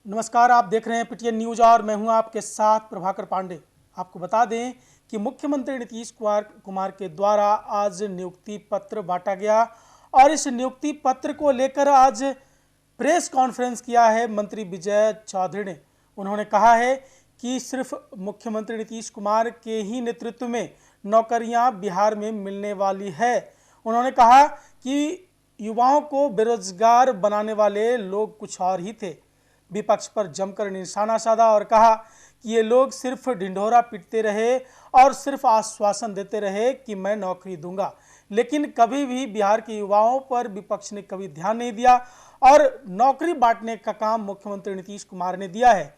नमस्कार, आप देख रहे हैं पीटीएन न्यूज और मैं हूं आपके साथ प्रभाकर पांडे। आपको बता दें कि मुख्यमंत्री नीतीश कुमार के द्वारा आज नियुक्ति पत्र बांटा गया और इस नियुक्ति पत्र को लेकर आज प्रेस कॉन्फ्रेंस किया है मंत्री विजय चौधरी ने। उन्होंने कहा है कि सिर्फ मुख्यमंत्री नीतीश कुमार के ही नेतृत्व में नौकरियां बिहार में मिलने वाली है। उन्होंने कहा कि युवाओं को बेरोजगार बनाने वाले लोग कुछ और ही थे। विपक्ष पर जमकर निशाना साधा और कहा कि ये लोग सिर्फ ढिंढोरा पीटते रहे और सिर्फ आश्वासन देते रहे कि मैं नौकरी दूंगा, लेकिन कभी भी बिहार के युवाओं पर विपक्ष ने कभी ध्यान नहीं दिया और नौकरी बांटने का काम मुख्यमंत्री नीतीश कुमार ने दिया है।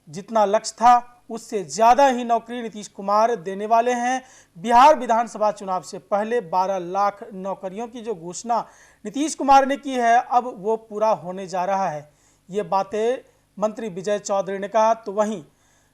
जितना लक्ष्य था उससे ज़्यादा ही नौकरी नीतीश कुमार देने वाले हैं। बिहार विधानसभा चुनाव से पहले 12 लाख नौकरियों की जो घोषणा नीतीश कुमार ने की है, अब वो पूरा होने जा रहा है। ये बातें मंत्री विजय चौधरी ने कहा। तो वहीं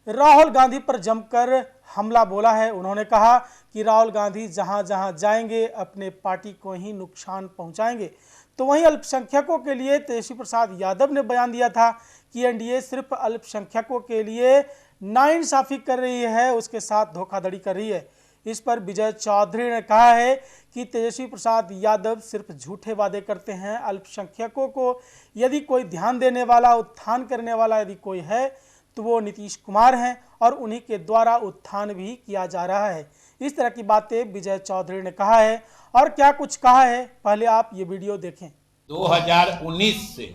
राहुल गांधी पर जमकर हमला बोला है। उन्होंने कहा कि राहुल गांधी जहां जहां जाएंगे अपने पार्टी को ही नुकसान पहुंचाएंगे। तो वहीं अल्पसंख्यकों के लिए तेजस्वी प्रसाद यादव ने बयान दिया था कि एनडीए सिर्फ अल्पसंख्यकों के लिए नाइंसाफी कर रही है, उसके साथ धोखाधड़ी कर रही है। इस पर विजय चौधरी ने कहा है कि तेजस्वी प्रसाद यादव सिर्फ झूठे वादे करते हैं। अल्पसंख्यकों को यदि कोई ध्यान देने वाला, उत्थान करने वाला यदि कोई है तो वो नीतीश कुमार हैं और उन्हीं के द्वारा उत्थान भी किया जा रहा है। इस तरह की बातें विजय चौधरी ने कहा है और क्या कुछ कहा है, पहले आप ये वीडियो देखें। 2019 से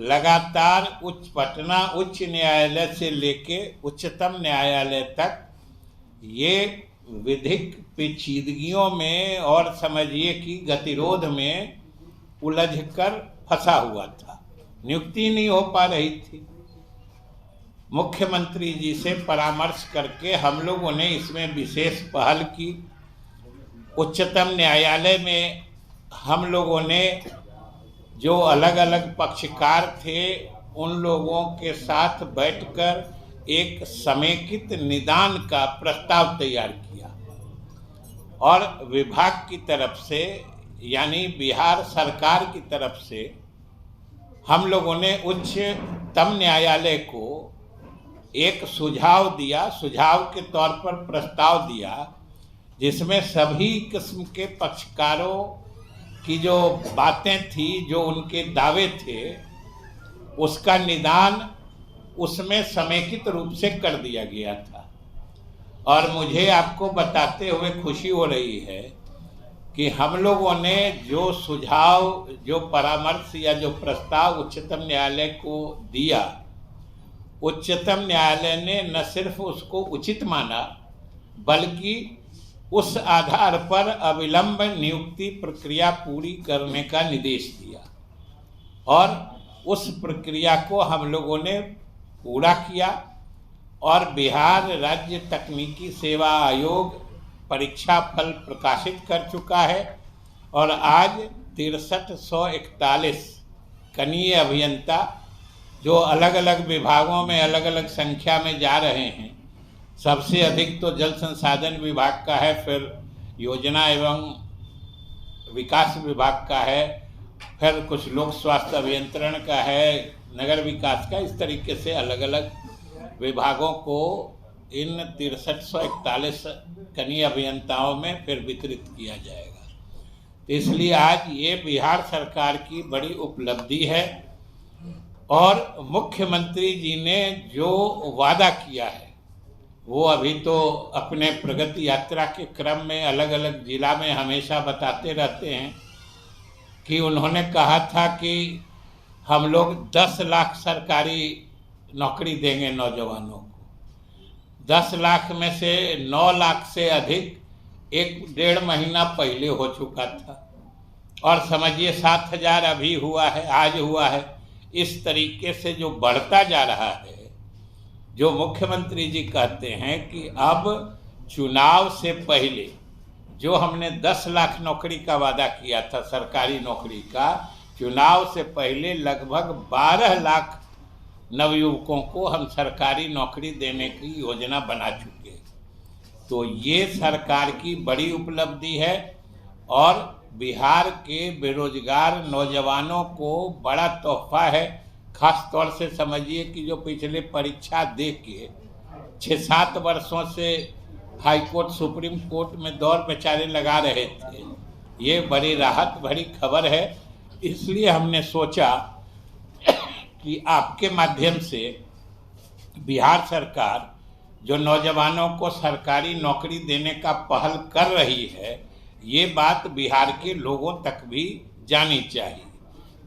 लगातार पटना उच्च न्यायालय से लेके उच्चतम न्यायालय तक ये विधिक पेचीदगियों में और समझिए कि गतिरोध में उलझकर फंसा हुआ था। नियुक्ति नहीं हो पा रही थी। मुख्यमंत्री जी से परामर्श करके हम लोगों ने इसमें विशेष पहल की। उच्चतम न्यायालय में हम लोगों ने जो अलग अलग पक्षकार थे उन लोगों के साथ बैठकर एक समेकित निदान का प्रस्ताव तैयार किया और विभाग की तरफ से यानी बिहार सरकार की तरफ से हम लोगों ने उच्चतम न्यायालय को एक सुझाव दिया, सुझाव के तौर पर प्रस्ताव दिया, जिसमें सभी किस्म के पक्षकारों की जो बातें थी, जो उनके दावे थे, उसका निदान उसमें समेकित रूप से कर दिया गया था। और मुझे आपको बताते हुए खुशी हो रही है कि हम लोगों ने जो सुझाव, जो परामर्श या जो प्रस्ताव उच्चतम न्यायालय को दिया, उच्चतम न्यायालय ने न सिर्फ उसको उचित माना बल्कि उस आधार पर अविलंब नियुक्ति प्रक्रिया पूरी करने का निर्देश दिया और उस प्रक्रिया को हम लोगों ने पूरा किया और बिहार राज्य तकनीकी सेवा आयोग परीक्षा फल प्रकाशित कर चुका है और आज 6341 कनीय अभियंता जो अलग अलग विभागों में अलग अलग संख्या में जा रहे हैं। सबसे अधिक तो जल संसाधन विभाग का है, फिर योजना एवं विकास विभाग का है, फिर कुछ लोक स्वास्थ्य अभियंत्रण का है, नगर विकास का। इस तरीके से अलग अलग विभागों को इन 6341 कनीय अभियंताओं में फिर वितरित किया जाएगा। तो इसलिए आज ये बिहार सरकार की बड़ी उपलब्धि है और मुख्यमंत्री जी ने जो वादा किया है वो अभी तो अपने प्रगति यात्रा के क्रम में अलग अलग जिला में हमेशा बताते रहते हैं कि उन्होंने कहा था कि हम लोग 10 लाख सरकारी नौकरी देंगे नौजवानों को। 10 लाख में से 9 लाख से अधिक 1-1.5 महीना पहले हो चुका था और समझिए 7,000 अभी हुआ है, आज हुआ है। इस तरीके से जो बढ़ता जा रहा है, जो मुख्यमंत्री जी कहते हैं कि अब चुनाव से पहले जो हमने 10 लाख नौकरी का वादा किया था सरकारी नौकरी का, चुनाव से पहले लगभग 12 लाख नवयुवकों को हम सरकारी नौकरी देने की योजना बना चुके। तो ये सरकार की बड़ी उपलब्धि है और बिहार के बेरोजगार नौजवानों को बड़ा तोहफा है। खास तौर से समझिए कि जो पिछले परीक्षा दे के 6-7 वर्षों से हाई कोर्ट सुप्रीम कोर्ट में दौर बेचारे लगा रहे थे, ये बड़ी राहत भरी खबर है। इसलिए हमने सोचा कि आपके माध्यम से बिहार सरकार जो नौजवानों को सरकारी नौकरी देने का पहल कर रही है, ये बात बिहार के लोगों तक भी जानी चाहिए,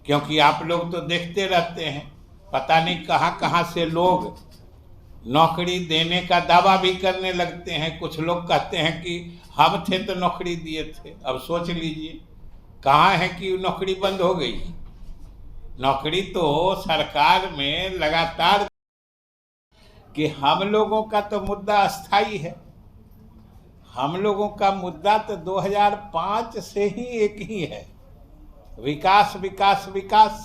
क्योंकि आप लोग तो देखते रहते हैं, पता नहीं कहाँ कहाँ से लोग नौकरी देने का दावा भी करने लगते हैं। कुछ लोग कहते हैं कि हम थे तो नौकरी दिए थे। अब सोच लीजिए कहाँ है कि नौकरी बंद हो गई। नौकरी तो सरकार में लगातार, कि हम लोगों का तो मुद्दा अस्थाई है। हम लोगों का मुद्दा तो 2005 से ही एक ही है, विकास विकास विकास,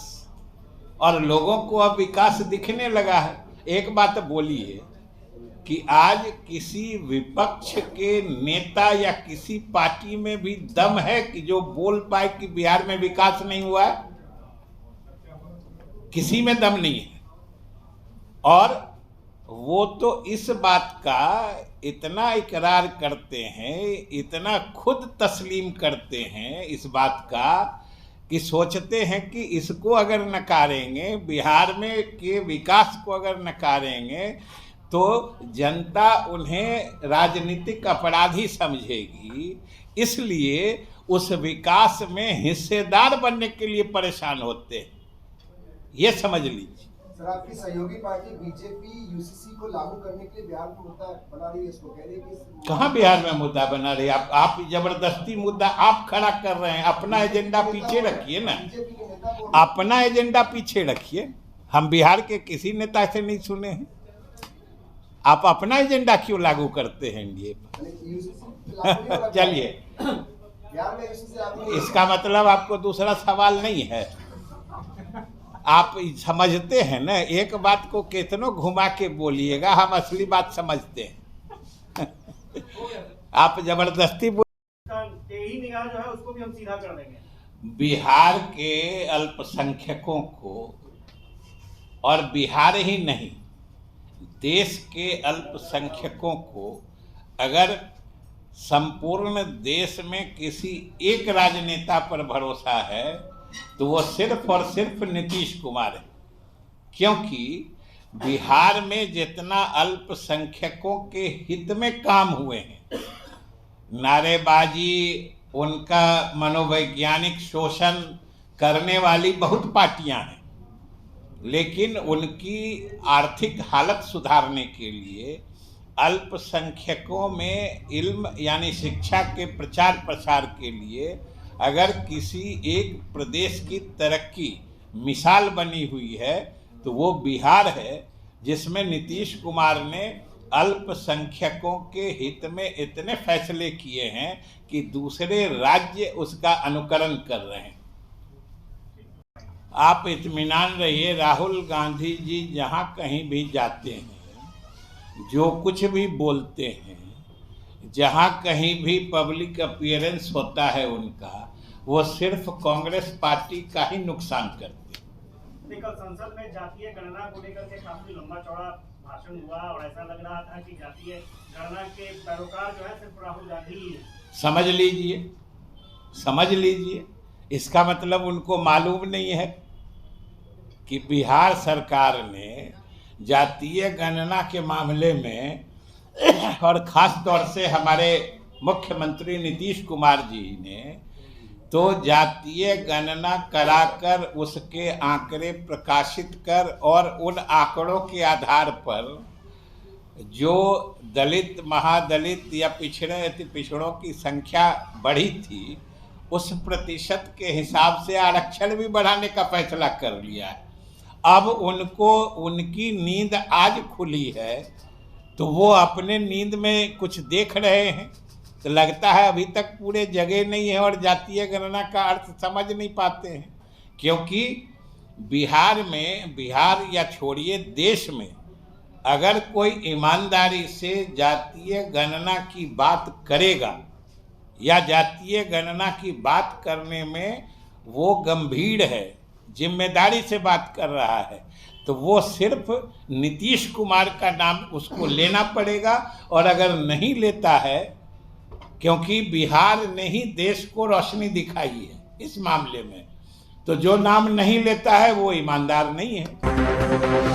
और लोगों को अब विकास दिखने लगा है। एक बात बोलिए कि आज किसी विपक्ष के नेता या किसी पार्टी में भी दम है कि जो बोल पाए कि बिहार में विकास नहीं हुआ है? किसी में दम नहीं है। और वो तो इस बात का इतना इकरार करते हैं, इतना खुद तस्लीम करते हैं इस बात का, कि सोचते हैं कि इसको अगर नकारेंगे, बिहार में के विकास को अगर नकारेंगे तो जनता उन्हें राजनीतिक अपराधी समझेगी, इसलिए उस विकास में हिस्सेदार बनने के लिए परेशान होते हैं। ये समझ लीजिए। सर, आपकी सहयोगी पार्टी बीजेपी यूसीसी को लागू करने के लिए बिहार में मुद्दा बना रही है, इसको कह रही है कि कहाँ बिहार में मुद्दा बना रही है? आप जबरदस्ती मुद्दा आप खड़ा कर रहे हैं। अपना एजेंडा पीछे रखिए ना, अपना एजेंडा पीछे रखिए। हम बिहार के किसी नेता से नहीं सुने हैं। आप अपना एजेंडा क्यों लागू करते हैं एनडीए पर? चलिए, इसका मतलब आपको दूसरा सवाल नहीं है। आप समझते हैं ना, एक बात को कितनों घुमा के बोलिएगा, हम असली बात समझते हैं। आप जबरदस्ती यही निगाह जो है उसको भी हम सीधा कर देंगे। बिहार के अल्पसंख्यकों को, और बिहार ही नहीं, देश के अल्पसंख्यकों को अगर संपूर्ण देश में किसी एक राजनेता पर भरोसा है तो वो सिर्फ और सिर्फ नीतीश कुमार है। क्योंकि बिहार में जितना अल्पसंख्यकों के हित में काम हुए हैं, नारेबाजी, उनका मनोवैज्ञानिक शोषण करने वाली बहुत पार्टियां हैं, लेकिन उनकी आर्थिक हालत सुधारने के लिए अल्पसंख्यकों में इल्म यानी शिक्षा के प्रचार प्रसार के लिए अगर किसी एक प्रदेश की तरक्की मिसाल बनी हुई है तो वो बिहार है, जिसमें नीतीश कुमार ने अल्पसंख्यकों के हित में इतने फैसले किए हैं कि दूसरे राज्य उसका अनुकरण कर रहे हैं। आप इत्मीनान रहिए, राहुल गांधी जी जहाँ कहीं भी जाते हैं, जो कुछ भी बोलते हैं, जहाँ कहीं भी पब्लिक अपीयरेंस होता है उनका, वो सिर्फ कांग्रेस पार्टी का ही नुकसान करते हैं। कल संसद में जातीय गणना को लेकर के काफी लंबा चौड़ा भाषण हुआ और ऐसा लग रहा था कि जातीय गणना के पैरोकार जो है सिर्फ राहुल गांधी ही है। समझ लीजिए, इसका मतलब उनको मालूम नहीं है कि बिहार सरकार ने जातीय गणना के मामले में, और ख़ास तौर से हमारे मुख्यमंत्री नीतीश कुमार जी ने तो जातीय गणना कराकर उसके आंकड़े प्रकाशित कर, और उन आंकड़ों के आधार पर जो दलित, महादलित या पिछड़ों की संख्या बढ़ी थी, उस प्रतिशत के हिसाब से आरक्षण भी बढ़ाने का फैसला कर लिया है। अब उनको उनकी नींद आज खुली है तो वो अपने नींद में कुछ देख रहे हैं, तो लगता है अभी तक पूरे जगह नहीं है और जातीय गणना का अर्थ समझ नहीं पाते हैं। क्योंकि बिहार में, बिहार या छोड़िए देश में, अगर कोई ईमानदारी से जातीय गणना की बात करेगा या जातीय गणना की बात करने में वो गंभीर है, जिम्मेदारी से बात कर रहा है, तो वो सिर्फ नीतीश कुमार का नाम उसको लेना पड़ेगा। और अगर नहीं लेता है, क्योंकि बिहार ने ही देश को रोशनी दिखाई है इस मामले में, तो जो नाम नहीं लेता है वो ईमानदार नहीं है।